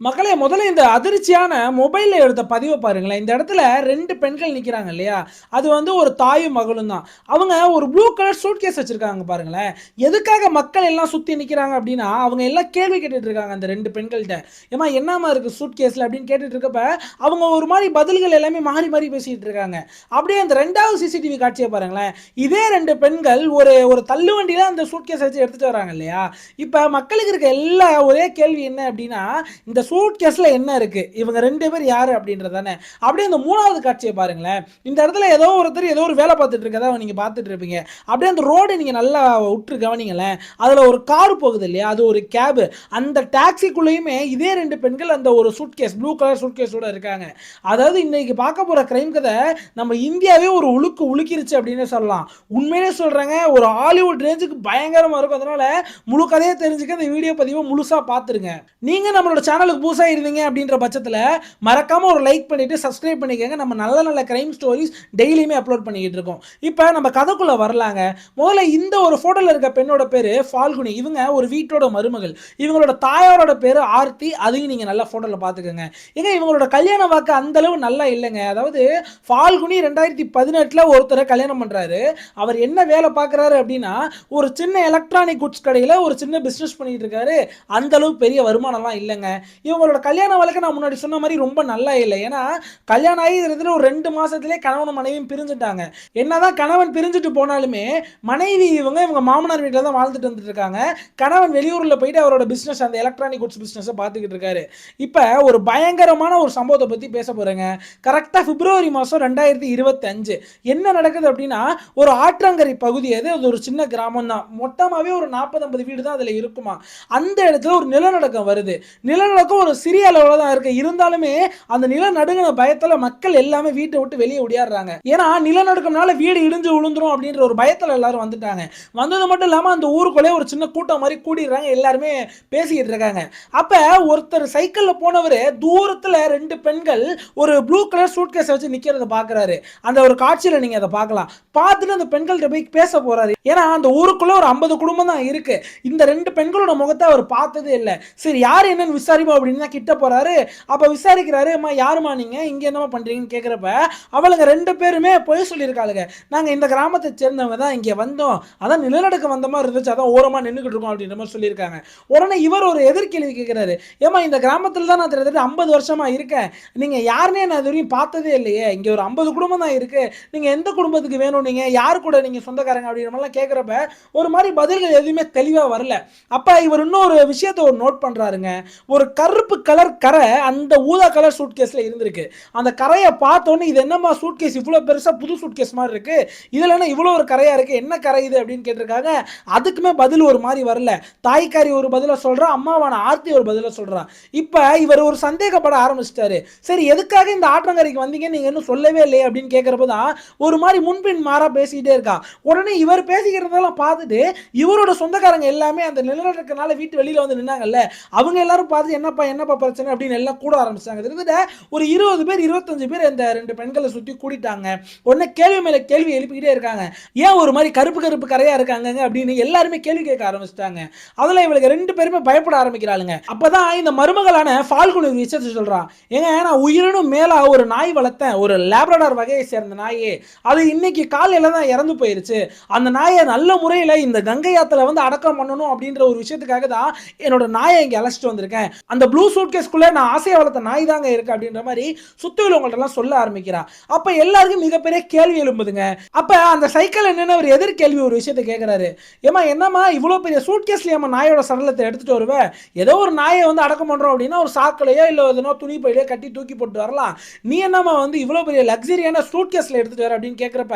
மக்களே முதல்ல இந்த அதிர்ச்சியான மொபைல்ல எடுத்த பதிவை பாருங்களேன். இந்த இடத்துல 2 பெண்கள் நிக்கிறாங்க இல்லையா? அது வந்து ஒரு தாயும் மகளும் தான். அவங்க ஒரு ப்ளூ கலர் சூட்கேஸ் வச்சிருக்காங்க பாருங்களேன். எதுக்காக மக்கள் எல்லாம் சுத்தி நிக்கிறாங்க அப்படின்னா, அவங்க எல்லாம் கேள்வி கேட்டுட்டு இருக்காங்க அந்த 2 பெண்கள்ட்ட. "ஏம்மா என்னம்மா இருக்கு சூட்கேஸ்ல?" அப்படின்னு கேட்டுட்டு இருக்கப்ப, அவங்க ஒரு மாரி பதில்கள் எல்லாமே மாறி மாறி பேசிட்டு இருக்காங்க. அப்படியே அந்த 2வது சிசிடிவி காட்சிய பாருங்களேன். இதே 2 பெண்கள் ஒரு ஒரு தள்ளுவண்டியில அந்த சூட்கேஸ வச்சு எடுத்துட்டு வராங்க இல்லையா? இப்ப மக்களுக்கு இருக்க எல்லா ஒரே கேள்வி என்ன அப்படின்னா, இந்த சூட் கேஸ்ல என்ன இருக்கு, இவங்க 2 பேர் யாரு அப்படின்றது தானே. அப்படியே அந்த 3வது காட்சியை பாருங்களேன். இந்த இடத்துல ஏதோ ஒருத்தர் ஏதோ ஒரு வேலை பார்த்துட்டு இருக்கதா நீங்க பார்த்துட்டு இருப்பீங்க. அப்படியே அந்த ரோடு நீங்க நல்லா உற்று கவனிங்களேன். அதுல ஒரு கார் போகுது இல்லையா, அது ஒரு கேப். அந்த டாக்ஸிக்குள்ளேயுமே இதே 2 பெண்கள் அந்த ஒரு சூட்கேஸ் ப்ளூ கலர் சூட்கேஸோட இருக்காங்க. அதாவது இன்னைக்கு பார்க்க போற கிரைம் கதை நம்ம இந்தியாவே ஒரு உலுக்கிருச்சு அப்படின்னு சொல்லலாம். உண்மையிலே சொல்றேங்க, ஒரு ஹாலிவுட் ரேஞ்சுக்கு பயங்கரமா இருக்கும். அதனால முழு கதையை தெரிஞ்சுக்க இந்த வீடியோ பதிவை முழுசா பார்த்துருங்க. நீங்க நம்மளோட சேனலுக்கு புதுசா இருந்தீங்க அப்படின்ற பட்சத்தில் மறக்காம ஒரு லைக் பண்ணிட்டு சப்ஸ்கிரைப் பண்ணிக்கங்க. நம்ம நல்ல நல்ல கிரைம் ஸ்டோரிஸ் டெய்லியுமே அப்லோட் பண்ணிக்கிட்டு இருக்கோம். இப்போ நம்ம கதைக்குள்ள வரலாங்க. முதல்ல இந்த ஒரு போட்டோல இருக்க பெண்ணோட பேரு ஃபால்குனி. இவங்க ஒரு வீட்டோட மருமகள். இவங்களோட தாயாரோட பேரு ஆர்த்தி. அதையும் நீங்க நல்ல போட்டோல பாத்துக்கோங்க. ஏங்க இவங்களோட கல்யாண வாக்கு அந்த அளவு நல்லா இல்லைங்க. அதாவது ஃபால்குனி 2018 ஒருத்தரை கல்யாணம் பண்றாரு. அவர் என்ன வேலை பார்க்கறாரு அப்படின்னா, ஒரு சின்ன எலக்ட்ரானிக் குட்ஸ் கடையில் ஒரு சின்ன பிசினஸ் பண்ணிட்டு இருக்காரு. அந்த அளவு பெரிய வருமானம்லாம் இல்லைங்க. இவங்களோட கல்யாண வாழ்க்கை நான் முன்னாடி சொன்ன மாதிரி ரொம்ப நல்லா இல்லை. ஏன்னா கல்யாணம் ஆகி ஒரு 2 மாசத்திலே கணவனும் மனைவியும் பிரிஞ்சுட்டாங்க. என்னதான் கணவன் பிரிஞ்சுட்டு போனாலுமே மனைவி இவங்க மாமனார் வீட்டில் தான் வாழ்ந்துட்டு வந்துட்டு இருக்காங்க. கணவன் வெளியூரில் போயிட்டு அவரோட பிசினஸ் அந்த எலக்ட்ரானிக் குட்ஸ் பிசினஸ் பார்த்துக்கிட்டு இருக்காரு. இப்போ ஒரு பயங்கரமான ஒரு சம்பவத்தை பற்றி பேச போறேங்க. கரெக்டாக பிப்ரவரி மாதம் 2025 என்ன நடக்குது அப்படின்னா, ஒரு ஆற்றங்கரை பகுதி அது ஒரு சின்ன கிராமம் தான். மொத்தமாகவே ஒரு 40-50 வீடு தான் அதில் இருக்குமா. அந்த இடத்துல ஒரு நிலநடுக்கம் வருது. நிலநடுக்கம் ஒரு சிறிய அளவில் தான் இருக்கு. இருந்தாலுமே அந்த நிலநடுங்கின பயத்தில் மக்கள் எல்லாமே வீட்டை விட்டு வெளியே ஓடியாடுறாங்க. ஏன்னா நிலநடுக்கம்னால வீடு இடிஞ்சு விழுந்துரும் அப்படின்ற ஒரு பயத்தில் எல்லாரும் வந்துட்டாங்க. வந்தது மட்டும் இல்லாமல் அந்த ஊருக்குள்ளே ஒரு சின்ன கூட்டம் மாதிரி கூடிடுறாங்க. எல்லாருமே பேசிக்கிட்டு இருக்காங்க. அப்ப ஒருத்தர் சைக்கிளில் போனவர் தூரத்தில் 2 பெண்கள் ஒரு ப்ளூ கலர் சூட்கேஸ் வச்சு நிக்கிறத பாக்குறாரு. அந்த ஒரு காட்சியில நீங்க அதை பார்க்கலாம். பார்த்துட்டு அந்த பெண்கள்கிட்ட போய் பேச போறாரு. ஏன்னா அந்த ஊருக்குள்ள ஒரு 50 குடும்பம் தான் இருக்கு. இந்த 2 பெண்களோட முகத்தை அவர் பார்த்ததே இல்லை. சரி யார் என்னன்னு விசாரிப்போம் அப்படின்னு தான் கிட்ட போறாரு. அப்ப விசாரிக்கிறாரு. அம்மா யாருமா நீங்க, இங்க என்னமா பண்றீங்கன்னு கேட்கிறப்ப அவளுங்க 2 பேருமே பொய் சொல்லியிருக்காளுங்க. நாங்க இந்த கிராமத்தை சேர்ந்தவங்க தான், இங்க வந்தோம், அதான் நிலநடுக்கம் வந்த மாதிரி இருந்துச்சு, அதான் ஓரமா நின்றுகிட்டு இருக்கோம் அப்படின்ற மாதிரி சொல்லியிருக்காங்க. உடனே இவர் ஒரு எதிர்கேள்வி கேட்கிறாரு. ஏமா இந்த கிராமத்தில் தான் நான் கிட்டத்தட்ட 50 வருஷமா இருக்கேன், நீங்க யாருன்னே நான் இது வரையும் பார்த்ததே இல்லையே, இங்க ஒரு 50 குடும்பம் தான் இருக்கு, நீங்க எந்த குடும்பத்துக்கு வேணும், நீங்க யாரு கூட நீங்க சொந்தக்காரங்க அப்படின்ற மாதிரிலாம் கேட்கிறப்ப ஒரு மாதிரி பதில்கள் எதுவுமே தெளிவா வரல. அப்ப இவர் இன்னொரு விஷயத்தை ஒரு நோட் பண்றாருங்க. ஒரு கருப்பு கலர் கரை அந்த ஊதா கலர் சூட்கேஸ்ல இருந்திருக்கு. அந்த கரையை பார்த்தோன்னே இது என்னமா சூட்கேஸ் இவ்வளவு பெருசா புது சூட்கேஸ் மாதிரி இருக்கு, இதுல என்ன இவ்வளவு ஒரு கரையா இருக்கு, என்ன கரை இது அப்படின்னு கேட்டிருக்காங்க. அதுக்குமே பதில் ஒரு மாதிரி வரல. தாய்க்காரி ஒரு பதில சொல்றா, அம்மாவான ஆர்த்தி ஒரு பதில சொல்றா. இப்ப இவர் ஒரு சந்தேகப்பட ஆரம்பிச்சிட்டாரு. சரி எதுக்காக இந்த ஆற்றங்கரைக்கு வந்தீங்க நீங்க இன்னும் சொல்லவே இல்லையே அப்படின்னு கேட்கிறப்பதான் ஒரு மாதிரி முன்பின் மாறா பேசிக்கிட்டே இருக்கா. உடனே இவர் பேசிக்கிறதெல்லாம் பார்த்துட்டு இவரோட சொந்தக்காரங்க எல்லாமே அந்த நிலநடுக்கனால வீட்டு வெளியில வந்து நின்னாங்கல்ல, அவங்க எல்லாரும் பார்த்து என்னப்பா என்னப்பா பிரச்சனை அப்படின்னு எல்லாம் கூட ஆரம்பிச்சாங்க. கிட்டத்தட்ட ஒரு 20 பேர் 25 பேர் இந்த 2 பெண்களை சுற்றி கூடிட்டாங்க. உடனே கேள்வி மேல கேள்வி எழுப்பிக்கிட்டே இருக்காங்க. ஏன் ஒரு மாதிரி கருப்பு கருப்பு கரையா இருக்காங்க அப்படின்னு எல்லாருமே கேள்வி கேட்க ஆரம்பிச்சிட்டாங்க. அதுல இவளுக்கு 2 பேருமே பயப்பட ஆரம்பிக்கிறாளுங்க. அப்பதான் இந்த மருமகளான ஃபால்குனி விஷயத்தை சொல்றான். ஏங்க நான் உயிரினும் மேலா ஒரு நாய் வளர்த்தேன், ஒரு லேப்ரடார் வகையை சேர்ந்த நாயே, அது இன்னைக்கு காலையில தான் இறந்து போயிருச்சு. அந்த நாயை நல்ல முறையில் இந்த கங்கை ஆத்துல வந்து அடக்கம் பண்ணணும் அப்படின்ற ஒரு விஷயத்துக்காக தான் என்னோட நாயை இங்க அழைச்சிட்டு வந்திருக்கேன். அந்த ப்ளூ சூட்கேஸ்க்குள்ள நான் ஆசையை வளர்த்த நாய் தாங்க இருக்கு அப்படின்ற மாதிரி சுத்தி உள்ளவங்கள்ட்ட எல்லாம் சொல்ல ஆரம்பிக்கிறா. அப்ப எல்லாருக்கும் மிகப்பெரிய கேள்வி எழும்புதுங்க. அப்ப அந்த சைக்கிள் என்னன்னு ஒரு எதிர்கேள்வி ஒரு விஷயத்தை கேட்கிறாரு. ஏமா என்னமா இவ்வளவு பெரிய சூட்கேஸ்ல ஏமா நாயோட சடலத்தை எடுத்துட்டு வருவ, ஏதோ ஒரு நாயை வந்து அடக்கம் பண்றோம் அப்படின்னா ஒரு சாக்கலையோ இல்ல எதனோ துணி பையிலையோ கட்டி தூக்கி போட்டு வரலாம், நீ என்னமா வந்து இவ்வளவு பெரிய லக்ஸரியான சூட்கேஸ்ல எடுத்துட்டு வர அப்படின்னு கேட்கிறப்ப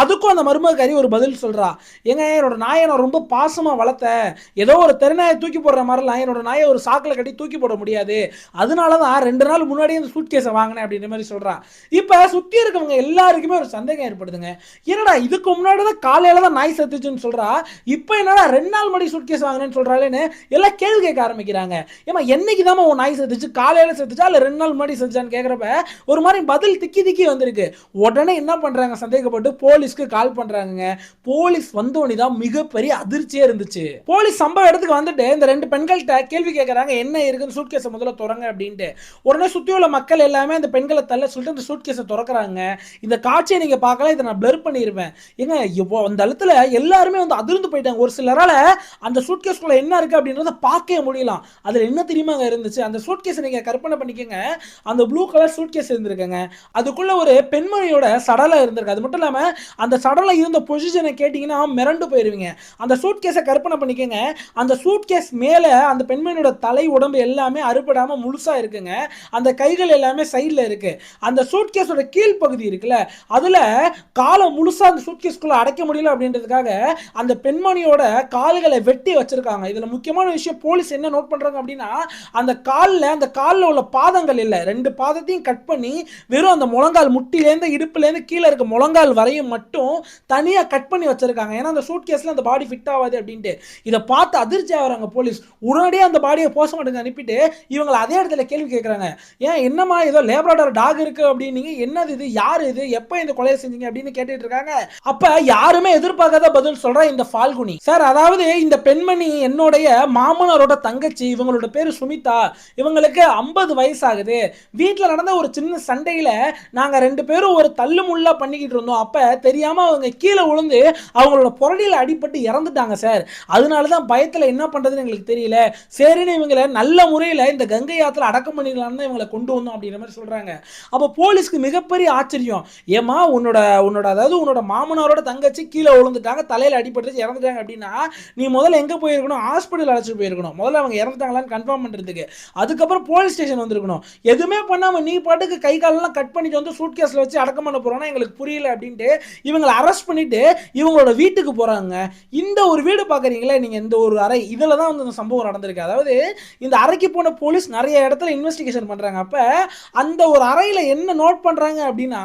அதுக்கும் அந்த மருமகரி ஒரு பதில் சொல்றா. ஏங்க என்னோட நாயை நான் ரொம்ப பாசமா வளர்த்தேன், ஏதோ ஒரு தெருநாயை தூக்கி போடுற மாதிரிலாம் என்னோட நாயை ஒரு சாக்கில் கட்டி தூக்கி போட முடியாது, அதனாலதான் 2 நாள் முன்னாடியே இந்த சூட்கேஸை வாங்கினேன் அப்படின்ற மாதிரி சொல்றா. இப்ப சுத்தி இருக்கவங்க எல்லாருக்குமே ஒரு சந்தேகம் ஏற்படுதுங்க. என்னடா இதுக்கு முன்னாடி தான் காலையில தான் நாய் செத்துச்சுன்னு சொல்றா, இப்ப என்னடா 2 நாள் முன்னாடி சூட்கேஸ் வாங்கினேன்னு சொல்றாளேன்னு எல்லாம் கேள்வி கேட்க ஆரம்பிக்கிறாங்க. ஏமா என்னைக்கு தான் உன் நாய் செத்துச்சு, காலையில செத்துச்சா இல்ல 2 நாள் முன்னாடி செத்துச்சான்னு கேட்கிறப்ப ஒரு மாதிரி பதில் திக்கி திக்கி வந்திருக்கு. உடனே என்ன பண்றாங்க, சந்தேகப்பட்டு போலீஸ்க்கு கால் பண்றாங்க. போலீஸ் வந்தோனே தான் மிகப்பெரிய அதிர்ச்சியே இருந்துச்சு. போலீஸ் சம்பவ இடத்துக்கு வந்துட்டு இந்த 2 பெண்கள்கிட்ட கேள்வி கேட்கறாங்க, என்ன இருக்குன்னு சூட்கேஸை முதல்ல திறங்க அப்படின்ட்டு. உடனே சுத்தி உள்ள மக்கள் எல்லாமே அந்த பெண்களை தள்ள சொல்லிட்டு அந்த சூட்கேஸை திறக்கிறாங்க. இந்த காட்சியை நீங்க பார்க்கலாம், இதை நான் பிளர் பண்ணிருப்பேன். ஏங்க இப்போ அந்த இடத்துல எல்லாருமே வந்து அதிர்ந்து போயிட்டாங்க. ஒரு சிலரால அந்த சூட்கேஸ்குள்ள என்ன இருக்கு அப்படின்றத பார்க்கவே முடியலாம். அதுல என்ன தெரியுமா இருந்துச்சு? அந்த சூட்கேஸை நீங்க கற்பனை பண்ணிக்கங்க. அந்த ப்ளூ கலர் சூட்கேஸ் இருந்திருக்குங்க. அதுக்குள்ள ஒரு பெண்மணியோட சடலம் இருந்திருக்கு. அது மட்டும் இல்லாம அந்த சடலம் இருந்த பொசிஷனை கேட்டீங்கன்னா மிரண்டு போயிருவீங்க. அந்த சூட்கேஸை கற்பனை பண்ணிக்கங்க. அந்த சூட்கேஸ் மேல அந்த பெண்மணியோட தலை உடம்பு எல்லாமே அறுபடாம முழுசா இருக்குங்க. அந்த கைகள் எல்லாமே சைடுல இருக்கு. அந்த சூட்கேஸோட கீழ் பகுதி இருக்குல்ல, அதுல காலை முழுசா அந்த சூட்கேஸ்குள்ள அடைக்க முடியல அப்படின்றதுக்காக அந்த பெண்மணியோட கால்களை வெட்டி வச்சிருக்காங்க. இதுல முக்கியமான விஷயம் போலீஸ் என்ன நோட் பண்றாங்க அப்படின்னா, அந்த கால்ல உள்ள பாதங்கள் இல்ல, ரெண்டு பாதத்தையும் கட் பண்ணி வெறும் அந்த முழங்கால் முட்டிலேருந்து இடுப்புலேருந்து கீழே இருக்க முழங்கால் வரையும் மட்டும் தனியா கட் பண்ணி வச்சிருக்காங்க. ஏன்னா அந்த சூட்கேஸ்ல அந்த பாடி ஃபிட் ஆகாது அப்படின்ட்டு. இதை பார்த்து அதிர்ச்சி ஆகிறாங்க போலீஸ். உடனடியாக அந்த பாடியை போஸ்ட்மார்ட்டம் அனுப்பிட்டு இவங்களை அதே இடத்துல கேள்வி கேட்குறாங்க. ஏன் என்னமா ஏதோ லேப்ராடார் டாக் இருக்கு அப்படின்னீங்க, என்னது இது, யார் இது, எப்போ இந்த கொலையை செஞ்சீங்க அப்படின்னு கேட்டுட்டு இருக்காங்க. அப்ப யாருமே எதிர்பார்க்காத பதில் சொல்ற இந்த ஃபால்குனி சார். அதாவது இந்த பெண்மணி என்னுடைய மாமனாரோட தங்கச்சி, இவங்களோட பேரு சுமிதா, இவங்களுக்கு 50 வயசு ஆகுது. வீட்டில் நடந்த ஒரு சின்ன சண்டையில நாங்க ரெண்டு பேரும் ஒரு தள்ளு முள்ளா பண்ணிக்கிட்டு இருந்தோம். அப்ப தெரியாம அவங்க கீழே விழுந்து அவங்களோட புரடியில அடிபட்டு இறந்துட்டாங்க சார். அதனாலதான் பயத்துல என்ன பண்றதுன்னு எங்களுக்கு தெரியல. சரின்னு இவங்களை நல்ல முறையில் இந்த கங்கை ஆத்துல அடக்கம் பண்ணிடலாம்னு இவங்களை கொண்டு வந்தோம் அப்படிங்கிற மாதிரி சொல்றாங்க. அப்ப போலீஸ்க்கு மிகப்பெரிய ஆச்சரியம். ஏமா உன்னோட அதாவது உன்னோட மாமனாரோட தங்கச்சி கீழே விழுந்துட்டாங்க, தலையில அடிபட்டு இறந்துட்டாங்க அப்படின்னா நீ முதல்ல எங்க போயிருக்கணும்? ஹாஸ்பிட்டல் அழைச்சிட்டு போயிருக்கணும். முதல்ல அவங்க இறந்துட்டாங்களான்னு கன்ஃபார்ம் பண்றதுக்கு. அதுக்கப்புறம் போலீஸ் ஸ்டேஷன் வந்திருக்கணும். எதுவுமே பண்ணாம நீ பாட்டுக்கு கை காலெல்லாம் கட் பண்ணிட்டு வந்து சூட்கேஸ்ல வச்சு அடக்கம் பண்ண போறோம்னா எங்களுக்கு புரியல அப்படின்ட்டு இவங்களை அரெஸ்ட் பண்ணிட்டு இவங்களோட வீட்டுக்கு போறாங்க. இந்த ஒரு வீடு பாக்குறீங்களா நீங்க, இந்த ஒரு அறை, இதுல தான் வந்து இந்த சம்பவம் நடந்திருக்கு. அதாவது இந்த அறைக்கு போன போலீஸ் நிறைய இடத்துல இன்வெஸ்டிகேஷன் பண்றாங்க. அப்ப அந்த ஒரு அறையில என்ன நோட் பண்றாங்க அப்படின்னா,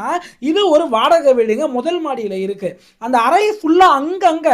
இது ஒரு வாடகை வீடுங்க, முதல் மாடியில இருக்கு. அந்த அறை ஃபுல்லா அங்கங்க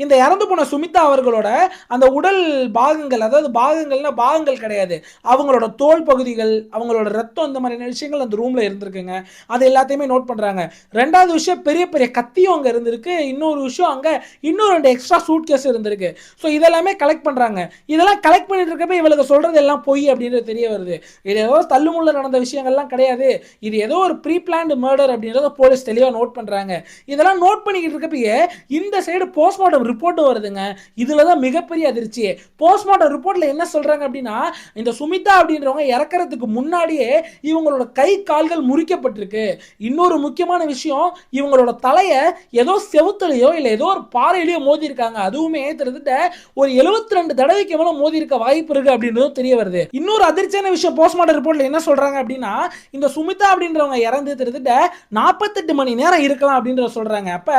இந்த இறந்து போன சுமிதா அவர்களோட அந்த உடல் பாகங்கள், அதாவது பாகங்கள்னா பாகங்கள் கிடையாது, அவங்களோட தோல் பகுதிகள், அவங்களோட ரத்தம், இந்த மாதிரி விஷயங்கள் அந்த ரூம்ல இருந்திருக்குங்க. அது எல்லாத்தையுமே நோட் பண்றாங்க. ரெண்டாவது விஷயம், பெரிய பெரிய கத்தியும் அங்க இருந்திருக்கு. இன்னொரு விஷயம், அங்க இன்னும் 2 எக்ஸ்ட்ரா சூட் கேஸ் இருந்திருக்கு. ஸோ இதெல்லாமே கலெக்ட் பண்றாங்க. இதெல்லாம் கலெக்ட் பண்ணிட்டு இருக்கப்ப இவளுக்கு சொல்றது எல்லாம் பொய் அப்படின்றது தெரிய வருது. இது ஏதோ தள்ளுமுள்ள நடந்த விஷயங்கள்லாம் கிடையாது, இது ஏதோ ஒரு ப்ரீ பிளான்டு மர்டர் அப்படின்றத போலீஸ் தெளிவாக நோட் பண்றாங்க. இதெல்லாம் நோட் பண்ணிக்கிட்டு இருக்கப்பயே இந்த சைடு போஸ்ட்மார்ட்டம் ரிப்போர்ட் வருதுங்க. இதுல தான் மிகப்பெரிய அதிர்ச்சி. போஸ்ட்மார்ட்டம் ரிப்போர்ட்ல என்ன சொல்றாங்க அப்படின்னா, இந்த சுமிதா அப்படின்றவங்க இறக்கறதுக்கு முன்னாடியே இவங்களோட கை கால்கள் முறிக்கப்பட்டிருக்கு. இன்னொரு முக்கியமான விஷயம், இவங்களோட தலையை ஏதோ செவுத்துலையோ இல்ல ஏதோ ஒரு பாறையிலையோ மோதி இருக்காங்க. அதுவுமே கிட்டத்தட்ட ஒரு 72 தடவைக்கு மேல மோதி இருக்க வாய்ப்பு இருக்கு அப்படின்றது தெரிய வருது. இன்னொரு அதிர்ச்சியான விஷயம், போஸ்ட்மார்ட்டம் ரிப்போர்ட்ல என்ன சொல்றாங்க அப்படின்னா, இந்த சுமிதா அப்படின்றவங்க இறந்து கிட்டத்தட்ட 48 மணி நேரம் இருக்கலாம் அப்படின்றத சொல்றாங்க. அப்ப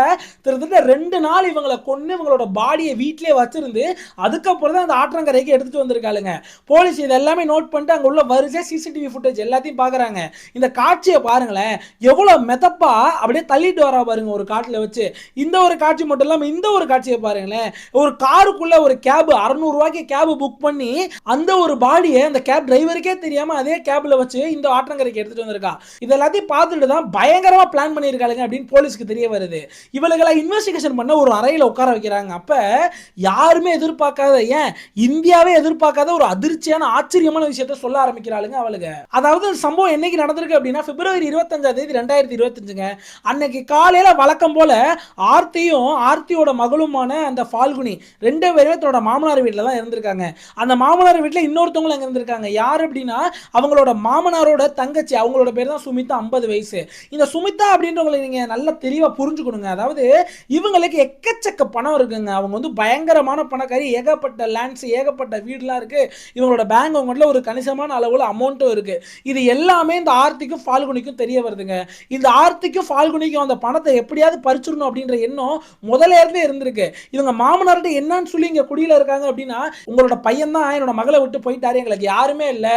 கிட்டத்தட்ட 2 நாள் இவங்களை கொன்னு இவங்களோட பாடியை வீட்டிலேயே வச்சிருந்து அதுக்கப்புறம் தான் அந்த ஆற்றங்கரைக்கு எடுத்துட்டு வந்திருக்காளுங்க. போலீஸ் இது எல்லாமே நோட் பண்ணிட்டு அங்க உள்ள வரிசை சிசிடிவி ஃபுட்டேஜ் எல்லாத்தையும் பாக்குறாங்க. இந்த காட்சியை பாருங்களேன், எவ்வளவு மெதப்பா அப்படியே தள்ளிட்டு வரா பாருங்க ஒரு காட்டுல வச்சு. இந்த ஒரு காட்சி மட்டும் இல்லாம இந்த ஒரு காட்சியை பாருங்களேன், ஒரு காருக்குள்ள ஒரு கேப் 600 ரூபாய்க்கு கேப் புக் பண்ணி அந்த ஒரு பாடியை அந்த கேப் டிரைவருக்கே தெரியாம அதே கேப்ல வச்சு இந்த ஆற்றங்கரைக்கு எடுத்துட்டு வந்திருக்கா. இது எல்லாத்தையும் பார்த்துட்டு தான் பயங்கரமா பிளான் பண்ணியிருக்காங்க அப்படின்னு போலீஸ்க்கு தெரிய வருது. இவளுகளை இன்வெஸ்டிகேஷன் பண்ண ஒரு அறையில உட்கார வைக்கிறாங்க. அப்ப யாருமே எதிர்பார்க்காத, ஏன் இந்தியாவே எதிர்பார்க்காத ஒரு அதிர்ச்சியான ஆச்சரியமான விஷயத்தை சொல்ல ஆரம்பிக்கிறாளுங்க அவளுங்க. அதாவது சம்பவம் என்னைக்கு நடந்திருக்கு அப்படின்னா, பிப்ரவரி 25ஆம் தேதி 2025ங்க. அன்னைக்கு காலையில வழக்கம் போல ஆர்த்தியும் ஆர்த்தியோட மகளுமான அந்த ஃபால்குனி 2 பேருமே தன்னோட மாமனார் வீட்டில் தான் இருந்திருக்காங்க. அந்த மாமனார் வீட்டில் இன்னொருத்தவங்களும் அங்கே இருந்திருக்காங்க. யார் அப்படின்னா, அவங்களோட மாமனாரோட தங்கச்சி, அவங்களோட பேர் தான் சுமிதா, 50 வயசு. இந்த சுமிதா அப்படின்றவங்களை நீங்க நல்லா தெளிவா புரிஞ்சுக்கணுங்க. அதாவது இவங்களுக்கு எக்கச்சக்க பணம் இருக்குங்க. அவங்க வந்து பயங்கரமான பணக்காரி, ஏகப்பட்ட லேண்ட்ஸ், ஏகப்பட்ட வீடுலாம் இருக்கு. இவங்களோட பேங்க் அக்கௌண்ட்ல ஒரு கணிசமான அளவுல அமௌண்ட்டும் இருக்கு. இது எல்லாமே இந்த ஆர்த்திக்கும் ஃபால்குனிக்கும் தெரிய வருதுங்க. இந்த ஆர்த்திக்கும் ஃபால்குனிக்கும் அந்த பணத்தை எப்படியாவது பறிச்சிடணும் அப்படின்ற எண்ணம் முதல்ல இருந்தே இருந்திருக்கு. இவங்க மாமனார்ட்ட என்னன்னு சொல்லி இங்க குடியில இருக்காங்க அப்படின்னா, உங்களோட பையன் தான் என்னோட மகளை விட்டு போயிட்டாரு, எங்களுக்கு யாருமே இல்ல,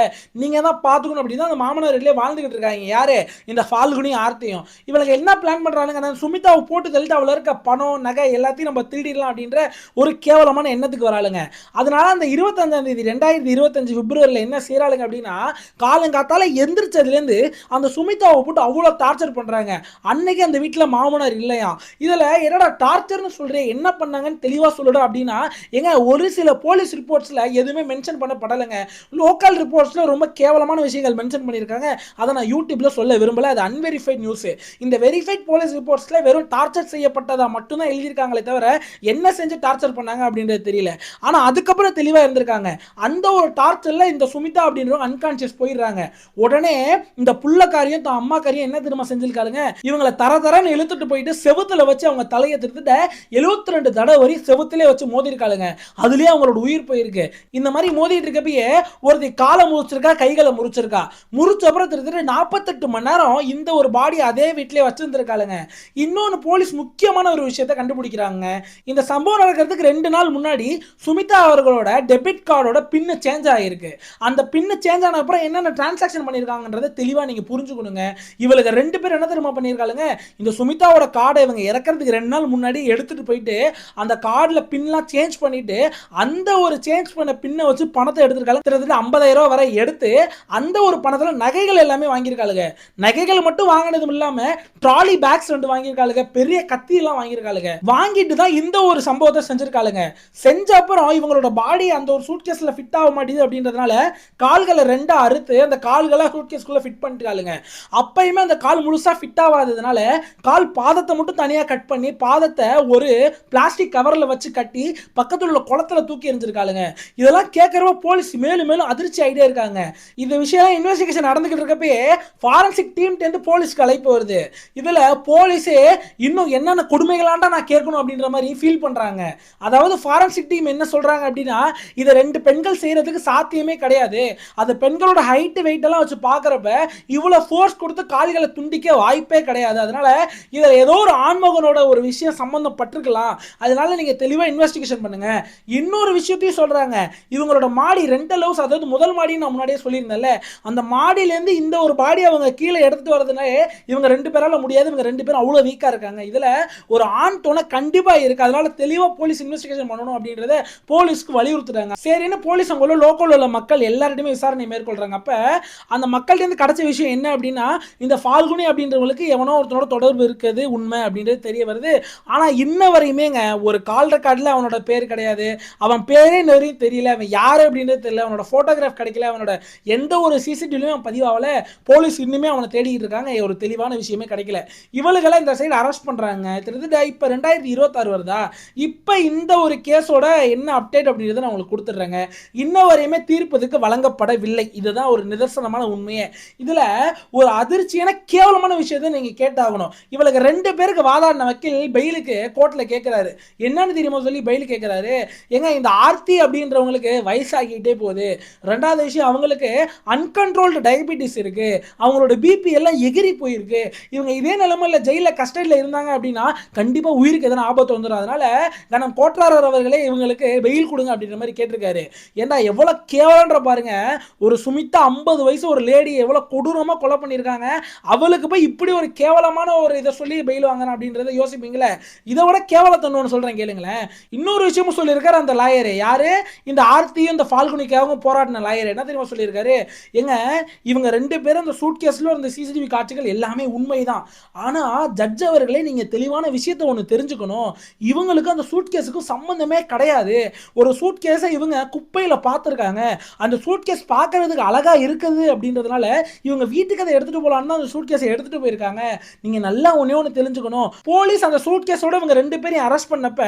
நீங்க தான் பாத்துக்கணும் அப்படின்னு அந்த மாமனார் வீட்டிலே வாழ்ந்துகிட்டு இருக்காங்க. யாரு? இந்த ஃபால்குனி ஆர்த்தியும். இவங்க என்ன பிளான் பண்றாங்க, சுமிதாவை போட்டு தள்ளிட்டு அவள இருக்க பணம் நகை எல்லாத்தையும் நம்ம திருடிடலாம் அப்படின்ற ஒரு கேவலமான எண்ணத்துக்கு வராளுங்க. அதனால அந்த 25ஆம் தேதி 2025 பிப்ரவரியில் என்ன செய்யறாளுங்க அப்படின்னா, காலங்காத்தால எந்திரிச்சதுல இருந்து அந்த சுமிதாவை போட்டு அவ்வளவு டார்ச்சர் பண்றாங்க. அன்னைக்கு அந்த வீட்டுல மாமனார் இல்லையா. இதுல என்னடா டார்ச்சர்னு சொல்றே, என்ன பண்ணாங்கன்னு தெளிவா சொல்லுடா அப்படின்னா, எங்க ஒரு சில போலீஸ் ரிப்போர்ட்ஸ்ல எதுவுமே மென்ஷன் பண்ணப்படலைங்க. லோக்கல் ரிப்போர்ட்ஸ்ல ரொம்ப கேவலமான விஷயங்கள் மென்ஷன் பண்ணியிருக்காங்க. அதை நான் யூடியூப்ல சொல்ல விரும்பல. அது அன்வெரிஃபைட் நியூஸ். இந்த வெரிஃபைட் போலீஸ் ரிப்போர்ட்ஸ்ல வெறும் டார்ச்சர் செய்யப்பட்டதா மட்டும் தான் எழுதியிருக்காங்களே தவிர என்ன செஞ்சு டார்ச்சர் பண்ணாங்க அப்படின்றது தெரியல. ஆனா அதுக்கப்புறம் தெளிவா இருந்திருக்காங்க. அந்த ஒரு டார்ச்சர்ல இந்த சுமிதா அப்படின்றவங்க அன்கான்சியஸ் போயிடுறாங்க. உடனே இந்த புள்ளக்காரியும் தான் அம்மாக்காரியும் என்ன திரும்ப செஞ்சிருக்காங்க, இவங்களை தரன்னு இழுத்துட்டு போயிட்டு செவுத்துல வச்சு அவங்க தலையை திருத்திட்ட 72 தடவை வரை செவுத்திலே வச்சு மோதிருக்காளுங்க. அதுலயே அவங்களோட உயிர் போயிருக்கு. இந்த மாதிரி மோதிட்டு இருக்கப்பயே ஒருத்தி காலை முறிச்சிருக்கா, கைகளை முறிச்சிருக்கா. முறிச்ச அப்புறம் திருத்திட்டு 48 மணி நேரம் இந்த ஒரு பாடி அதே வீட்டிலே வச்சிருந்திருக்காளுங்க. இன்னொன்னு போலீஸ் முக்கியமான ஒரு விஷயத்தை கண்டுபிடிக்கிறாங்க. இந்த சம்பவம் நடக்கிறதுக்கு 2 நாள் முன்னாடி சுமிதா அவர்களோட டெபிட் கார்டோட பின்னு சேஞ்ச் ஆகிருக்கு. அந்த பின்னு சேஞ்ச் ஆன அப்புறம் என்னென்ன டிரான்சாக்ஷன் பண்ணியிருக்காங்கன்றதை தெளிவாக நீங்கள் புரிஞ்சுக்கணுங்க. இவளுக்கு 2 பேர் என்ன தெரியுமா பண்ணியிருக்காங்க, இந்த சுமிதாவோட கார்டை இவங்க இறக்கிறதுக்கு 2 நாள் முன்னாடி எடுத்துட்டு போயிட்டு அந்த கார்டில் பின்லாம் சேஞ்ச் பண்ணிட்டு அந்த ஒரு சேஞ்ச் பண்ண பின்னை வச்சு பணத்தை எடுத்திருக்காங்க. கிட்டத்தட்ட 50,000 ரூபாய் வரை எடுத்து அந்த ஒரு பணத்தில் நகைகள் எல்லாமே வாங்கியிருக்காளுங்க. நகைகள் மட்டும் வாங்கினதும் இல்லாமல் ட்ராலி பேக்ஸ் 2 வாங்கியிருக்காளுங்க. பெரிய கத்தி எல்லாம் வாங்கியிருக்காளுங்க. வாங்கிட்டு தான் இந்த ஒரு சம்பவத்தை செஞ்சிருக்காளுங்க. செஞ்ச அப்புறம் இவங்களோட பாடி அந்த ஒரு சூட்கேஸ்ல ஃபிட் ஆக மாட்டேங்குது அப்படின்றதுனால கால்களை 2 அறுத்து அந்த கால்களை சூட்கேஸ்க்குள்ள ஃபிட் பண்ணிட்டாளுங்க. அப்பயுமே அந்த கால் முழுசா ஃபிட் ஆகாததுனால கால் பாதத்தை மட்டும் தனியா கட் பண்ணி பாதத்தை ஒரு பிளாஸ்டிக் கவர்ல வச்சு கட்டி பக்கத்துல உள்ள குளத்துல தூக்கி எறிஞ்சிருக்காளுங்க. இதெல்லாம் கேட்கறப்ப போலீஸ் மேலும் மேலும் அதிர்ச்சி ஆகிட்டே இருக்காங்க. இந்த விஷயம் இன்வெஸ்டிகேஷன் நடந்துகிட்டு இருக்கப்பயே ஃபாரன்சிக் டீம் போலீஸ்க்கு அழைப்பு வருது. இதுல போலீஸே இன்னும் என்னென்ன கொடுமைகளாண்டா நான் கேட்கணும் அப்படின்ற மாதிரி ஃபீல் பண்றாங்க. அதாவது ஃபாரன்சிக் டீம் என்ன சொல்றாங்க அப்படின்னா, இதை 2 பெண்கள் செய்யறதுக்கு சாத்தியமே கிடையாது. அது பெண்களோட ஹைட் வெயிட் எல்லாம் வச்சு பார்க்கறப்ப இவ்வளவு ஃபோர்ஸ் கொடுத்து கால்களை துண்டிக்க வாய்ப்பே கிடையாது. அதனால இதுல ஏதோ ஒரு ஆண்மகனோட ஒரு விஷயம் சம்பந்தப்பட்டிருக்கலாம். அதனால நீங்க தெளிவா இன்வெஸ்டிகேஷன் பண்ணுங்க. இன்னொரு விஷயத்தையும் சொல்றாங்க, இவங்களோட மாடி ரெண்டல் ஹவுஸ், அதாவது முதல் மாடி நான் முன்னாடியே சொல்லியிருந்தேன்ல, அந்த மாடியில இருந்து இந்த ஒரு பாடி அவங்க கீழே எடுத்துட்டு வரதுனால இவங்க 2 பேரால முடியாது. இவங்க 2 பேரும் அவ்வளவு வீக்கா இருக்காங்க. இதுல ஒரு ஆண் துணை கண்டிப்பா இருக்கு. அதனால தெளிவா போலீஸ் இன்வெஸ்டிகேஷன் பண்ணணும் அப்படின்றத போலீஸ்க்கு வலியுறுத்துறாங்க. சரின்னு போலீஸ் அங்க உள்ள லோக்கல் உள்ள மக்கள் எல்லார்ட்டையுமே விசாரணை மேற்கொள்றாங்க. அப்ப அந்த மக்கள்கிட்ட இருந்து கிடைச்ச விஷயம் என்ன அப்படின்னா, இந்த ஃபால்குனி அப்படின்றவங்களுக்கு எவனோ ஒருத்தனோட தொடர்பு இருக்குது உண்மை அப்படின்றது தெரிய வருது. ஆனா இன்ன வரையுமேங்க ஒரு கால் ரெக்கார்ட்ல அவனோட பேர் கிடையாது. அவன் பேரே நிறைய தெரியல. அவன் யாரு அப்படின்றது தெரியல. அவனோட போட்டோகிராஃப் கிடைக்கல. அவனோட எந்த ஒரு சிசிடிவிலையும் பதிவாகல. போலீஸ் இன்னுமே அவனை தேடிட்டு இருக்காங்க. ஒரு தெளிவான விஷயமே கிடைக்கல. இவளுகளை இந்த சைடு அரெஸ்ட் பண்றாங்க. இப்ப 2026 வருதா, இப்ப இந்த ஒரு கேஸோட என்ன அப்டேட் அப்படின்றத நான் உங்களுக்கு கொடுத்துட்றேங்க. இன்ன வரையுமே தீர்ப்பதுக்கு வழங்கப்படவில்லை. இதுதான் ஒரு நிதர்சனமான உண்மையே. இதுல ஒரு அதிர்ச்சியான கேவலமான விஷயத்தை நீங்க கேட்டாகணும். இவளுக்கு 2 பேருக்கு வாதாடின வக்கீல் பெயிலுக்கு கோர்ட்ல கேட்கிறாரு. என்னன்னு தெரியுமா சொல்லி பெயில் கேட்கிறாரு, ஏங்க இந்த ஆர்த்தி அப்படின்றவங்களுக்கு வயசாகிட்டே போகுது. 2வது விஷயம், அவங்களுக்கு அன்கண்ட்ரோல்டு டயபிட்டிஸ் இருக்கு. அவங்களோட பிபி எல்லாம் எகிரி போயிருக்கு. இவங்க இதே நிலைமையில ஜெயில கஸ்டடியில் இருந்தாங்க அப்படின்னா கண்டிப்பா உயிருக்கு எதனா ஆபத்து வந்துடும். அதனால கனம் கோட்ராரர் அவர்களே இவங்களுக்கு பெயில் கொடுங்க அப்படின்ற மாதிரி கேட்டிருக்காரு. ஏன்னா எவ்வளவு கேவலன்ற பாருங்க. ஒரு சுமிதா 50 வயசு ஒரு லேடி எவ்வளவு கொடூரமா கொலை பண்ணியிருக்காங்க. அவளுக்கு போய் இப்படி ஒரு கேவலமான ஒரு இதை சொல்லி பெயில் வாங்கணும் அப்படின்றத யோசிப்பீங்களே. இதை விட கேவலத்தன்னு சொல்றேன் கேளுங்களேன். இன்னொரு விஷயமும் சொல்லியிருக்காரு அந்த லாயர். யாரு, இந்த ஆர்த்தியும் இந்த ஃபால்குனிக்காகவும் போராடின லாயர் என்ன தெரியுமா சொல்லியிருக்காரு, ஏங்க இவங்க 2 பேரும் அந்த சூட் கேஸ்ல இந்த சிசிடிவி காட்சிகள் எல்லாமே உண்மைதான். ஆனா ஜட்ஜ் அவர்களே நீங்க தெளிவான விஷயத்தை ஒன்று தெரிஞ்சுக்கணும். இவங்களுக்கு அந்த சூட் கேஸுக்கும் சம்பந்தமே கிடையாது. ஒரு சூட் கேஸை இவங்க குப்பையில பார்த்துருக்காங்க. அந்த சூட் கேஸ் பார்க்கறதுக்கு அழகா இருக்குது அப்படின்றதுனால இவங்க வீட்டுக்கு அதை எடுத்துட்டு போலான்னு அந்த சூட் கேஸை எடுத்துட்டு போயிருக்காங்க. நீங்க நல்லா ஒண்ணு தெரிஞ்சுக்கணும். போலீஸ் அந்த சூட் கேஸோட இவங்க 2 பேரையும் அரெஸ்ட் பண்ணப்ப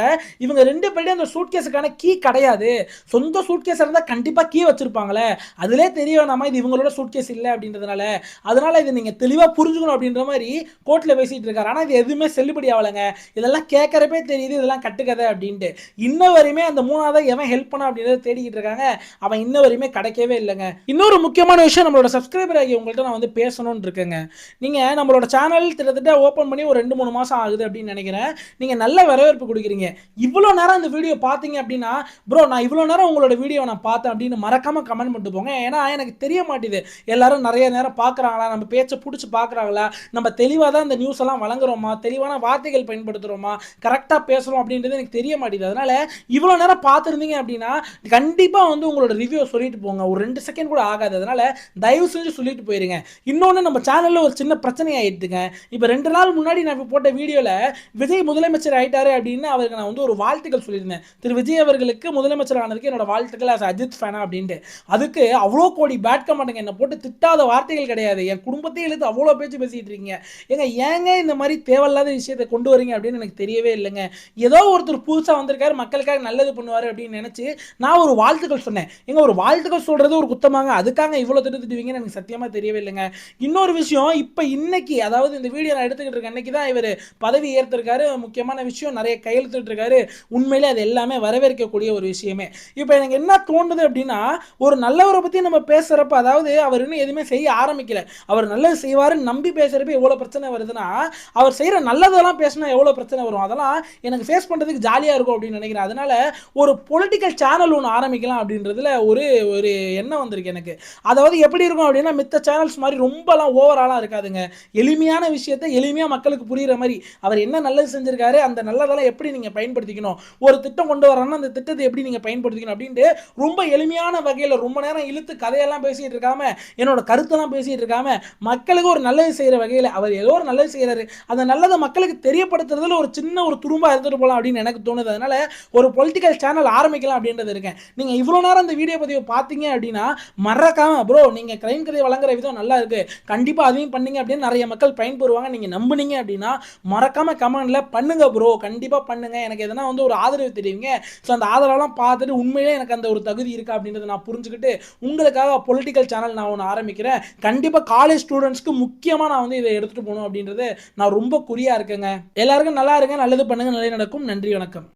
இவங்க 2 பேரும் அந்த சூட் கேஸுக்கான கீ கிடையாது. சொந்த சூட் கேஸ் இருந்தா கண்டிப்பா கீ வச்சிருப்பாங்களே. அதிலே தெரிய வேணாமா இது இவங்களோட சூட் கேஸ் இல்லை அப்படின்றதுனால. அதனால இதை நீங்க தெளிவா புரிஞ்சுக்கணும் அப்படின்ற மாதிரி கோர்ட்ல பேசிட்டு இருக்காரு. ஆனா இது எதுவுமே செல்லுபடி ஆகலைங்க. இதெல்லாம் கேட்கறப்பே தெரியுது இதெல்லாம் கட்டுக்கதை அப்படின்ட்டு. இன்ன வரையுமே அந்த 3வது எவன் ஹெல்ப் பண்ண அப்படின்றத தேடிக்கிட்டு இருக்காங்க. அவன் இன்ன வரையுமே கிடைக்கவே இல்லைங்க. இன்னொரு முக்கியமான விஷயம், நம்மளோட சப்ஸ்கிரைபர் ஆகி உங்கள்கிட்ட நான் வந்து பேசணும்னு இருக்கேங்க. நீங்க நம்மளோட சேனல் கிட்டத்தட்ட ஓப்பன் பண்ணி ஒரு 2-3 மாசம் ஆகுது அப்படின்னு நினைக்கிறேன். நீங்க நல்ல வரவேற்பு கொடுக்குறீங்க. இவ்வளோ நேரம் இந்த வீடியோ பார்த்தீங்க அப்படின்னா, ப்ரோ நான் இவ்வளோ நேரம் உங்களோட வீடியோ நான் பார்த்தேன் அப்படின்னு மறக்காம கமெண்ட் பண்ணிட்டு போங்க. ஏன்னா எனக்கு தெரிய மாட்டேது எல்லாரும் நிறைய நேரம் பார்க்குறாங்களா, நம்ம பேச்சை பிடிச்சி பார்க்குறாங்களா, நம்ம தெளிவாக தான் இந்த நியூஸ் எல்லாம் வழங்குறோமா, தெளிவான வார்த்தைகள் பயன்படுத்துகிறோமா, கரெக்டாக பேசுகிறோம் அப்படின்றது எனக்கு தெரிய மாட்டேது. அதனால இவ்வளோ நேரம் பார்த்துருந்தீங்க அப்படின்னா கண்டிப்பாக வந்து உங்களோட ரிவ்யூ சொல்லிட்டு போங்க. ஒரு 2 செகண்ட் கூட ஆகாது. அதனால தயவு செஞ்சு சொல்லிட்டு போயிருங்க. இன்னொன்று, நம்ம சேனலில் ஒரு சின்ன பிரச்சனை ஆயிடுதுங்க. இப்போ 2 நாள் முன்னாடி நான் போட்ட வீடியோவில் விஜய் முதலமைச்சர் ஆயிட்டாரு அப்படின்னு அவருக்கு நான் வந்து ஒரு வாழ்த்துக்கள் சொல்லியிருந்தேன். திரு விஜய் அவர்களுக்கு முதலமைச்சர் ஆனதுக்கு என்னோட வாழ்த்துக்கள் அஜித் ஃபேனா அப்படின்ட்டு. அதுக்கு அவ்வளோ கோடி பேட் கமெண்ட்டுங்க. என்ன போட்டு திட்டாத வார்த்தைகள் கிடையாது. என் குடும்பத்தையே இழுத்து அவ்வளோ பேச்சு பேசிட்டு இருக்கீங்க. ஏங்க இந்த மாதிரி தேவையில்லாத விஷயத்தை கொண்டு வரீங்க அப்படின்னு எனக்கு தெரியவே இல்லைங்க. ஏதோ ஒருத்தர் புதுசா வந்திருக்காரு, மக்களுக்காக நல்லது பண்ணுவாரு அப்படின்னு நினைச்சு நான் ஒரு வாழ்த்துக்கள் சொன்னேன். ஒரு வாழ்த்துக்கள் சொல்றது ஒரு குத்தமாங்க? அதுக்காக இவ்வளவு திட்டுவீங்கன்னு எனக்கு சத்தியமா தெரியவே இல்லைங்க. இன்னொரு விஷயம், இப்ப இன்னைக்கு அதாவது இந்த வீடியோ நான் எடுத்துக்கிட்டு இருக்க அன்னைக்கு தான் இவர் பதவி ஏற்றிருக்காரு. முக்கியமான விஷயம், நிறைய கையெழுத்திட்டு இருக்காரு. உண்மையிலே அது எல்லாமே வரவேற்கக்கூடிய ஒரு விஷயமே. இப்ப எனக்கு என்ன தோணுது அப்படின்னா, ஒரு நல்லவரை பத்தி நம்ம பேசுறப்ப, அதாவது அவர் இன்னும் எதுவுமே செய்ய ஆரம்பிக்கல, அவர் நல்லது செய்வாருன்னு நம்பி பேசுறப்ப எவ்வளவு பிரச்சனை வருதுன்னா, அவர் செய்யற நல்லதெல்லாம் பேசினா எவ்வளவு பிரச்சனை வரும். அதெல்லாம் எனக்கு ஃபேஸ் பண்றதுக்கு ஜாலியா இருக்கும் அப்படின்னு நினைக்கிறேன். அதனால ஒரு பொலிட்டிக்கல் சேனல் ஒன்று ஆரம்பிக்கலாம் அப்படின்றதுல ஒரு ஒரு எண்ணம் வந்திருக்கு எனக்கு. அதாவது எப்படி இருக்கும் அப்படின்னா, மித்த சேனல்ஸ் மாதிரி ரொம்பலாம் ஓவராலாம் இருக்காதுங்க. எளிமையான விஷயத்தை எளிமையா மக்களுக்கு புரியுற மாதிரி, அவர் என்ன நல்லது செஞ்சிருக்காரு, அந்த நல்லதெல்லாம் எப்படி நீங்க பயன்படுத்திக்கணும், ஒரு திட்டம் கொண்டு வரணும்னா அந்த திட்டத்தை எப்படி நீங்க பயன்படுத்திக்கணும் அப்படின்ட்டு ரொம்ப எளிமையான வகையில் ரொம்ப நேரம் இழுத்து கதையெல்லாம் பேசிட்டு இருக்காம, என்னோட கருத்தெல்லாம் பேசிட்டு இருக்காம, மக்களுக்கு ஒரு நல்லது செய்யற வகையில் அவர் ஏதோ ஒரு நல்லது செய்யறாரு, அந்த நல்லதை மக்களுக்கு தெரியப்படுத்துறதுல ஒரு சின்ன ஒரு துரும்பா எடுத்துட்டு போகலாம் அப்படின்னு எனக்கு தோணுது. அதனால ஒரு பொலிட்டிக்கல் சேனல் ஆரம்பிக்கலாம் அப்படின்றது இருக்கேன். நீங்க இவ்வளவு நேரம் இந்த வீடியோ பதிவு பார்த்தீங்க அப்படின்னா, மறக்காம ப்ரோ நீங்க கிரைம் கதை வழங்குற விதம் நல்லா இருக்கு, கண்டிப்பா அதையும் பண்ணீங்க அப்படின்னு நிறைய மக்கள் பயன்பெறுவாங்க நீங்க நம்புனீங்க அப்படின்னா, மறக்காம கமெண்ட்ல பண்ணுங்க ப்ரோ, கண்டிப்பா பண்ணுங்க. எனக்கு எதனா ஒரு ஆதரவு தெரியுங்க. ஸோ அந்த ஆதரவெல்லாம் பார்த்துட்டு உண்மையிலே எனக்கு அந்த ஒரு தகுதி இருக்கா அப்படின்றத நான் புரிஞ்சுக்கிட்டு உங்களுக்காக பொலிட்டிக்கல் சேனல் நான் ஒன்று ஆரம்பிக்கிறேன். கண்டிப்பா காலேஜ் ஸ்டூடெண்ட்ஸ்க்கு முக்கியமா நான் இதை எடுத்துட்டு போகணும் அப்படின்றது நான் ரொம்ப குறியா இருக்கேங்க. எல்லாருக்கும் நல்லா இருங்க, நல்லது பண்ணுங்க, நல்லது நடக்கும். நன்றி, வணக்கம்.